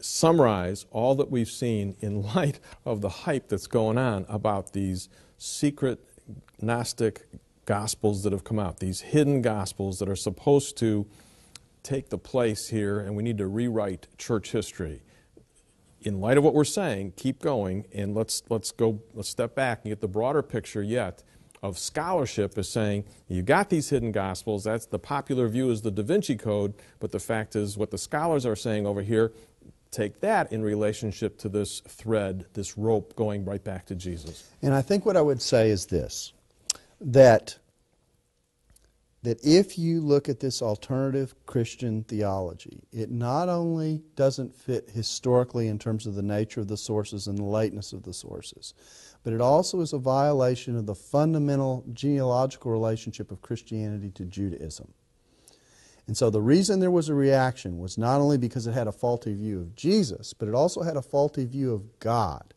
summarize all that we've seen in light of the hype that's going on about these secret Gnostic Gospels that have come out, these hidden Gospels that are supposed to take the place here, and we need to rewrite church history. In light of what we're saying, keep going, and let's step back and get the broader picture yet of scholarship is saying, you got these hidden Gospels, that's the popular view is the Da Vinci Code, but the fact is what the scholars are saying over here, take that in relationship to this thread, this rope going right back to Jesus. And I think what I would say is this, that if you look at this alternative Christian theology, it not only doesn't fit historically in terms of the nature of the sources and the lateness of the sources, but it also is a violation of the fundamental genealogical relationship of Christianity to Judaism. And so the reason there was a reaction was not only because it had a faulty view of Jesus, but it also had a faulty view of God.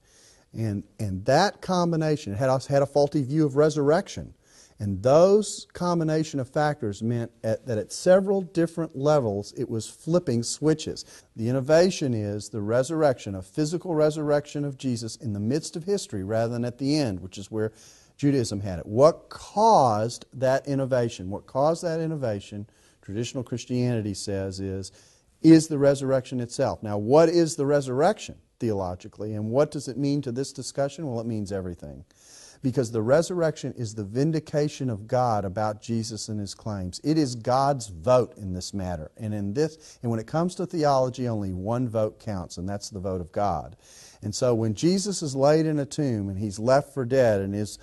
And that combination, it also had a faulty view of resurrection. And those combination of factors meant that at several different levels it was flipping switches. The innovation is the resurrection, a physical resurrection of Jesus in the midst of history rather than at the end, which is where Judaism had it. What caused that innovation? What caused that innovation, traditional Christianity says, is the resurrection itself. Now, what is the resurrection theologically, and what does it mean to this discussion? Well, it means everything. Because the resurrection is the vindication of God about Jesus and His claims. It is God's vote in this matter. And when it comes to theology, only one vote counts, and that's the vote of God. And so when Jesus is laid in a tomb and He's left for dead, and His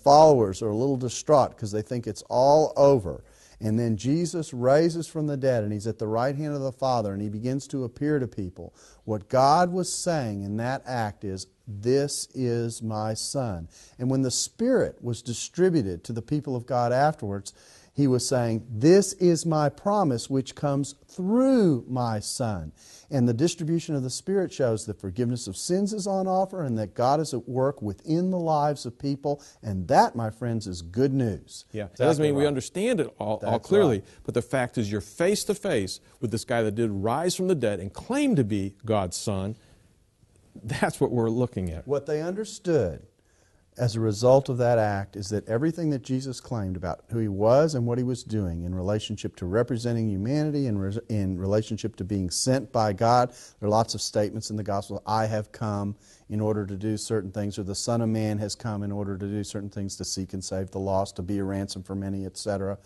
followers are a little distraught because they think it's all over, and then Jesus raises from the dead and He's at the right hand of the Father and He begins to appear to people, what God was saying in that act is, "This is my Son." And when the Spirit was distributed to the people of God afterwards, He was saying, "This is my promise which comes through my Son." And the distribution of the Spirit shows that forgiveness of sins is on offer and that God is at work within the lives of people. And that, my friends, is good news. Yeah, that doesn't mean we understand it all clearly, right. But the fact is you're face to face with this guy that did rise from the dead and claimed to be God's Son. That's what we're looking at. What they understood as a result of that act is that everything that Jesus claimed about who He was and what He was doing in relationship to representing humanity and in relationship to being sent by God, there are lots of statements in the Gospel, "I have come in order to do certain things," or "the Son of Man has come in order to do certain things, to seek and save the lost, to be a ransom for many," etc.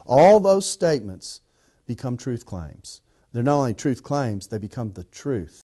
All those statements become truth claims. They're not only truth claims, they become the truth.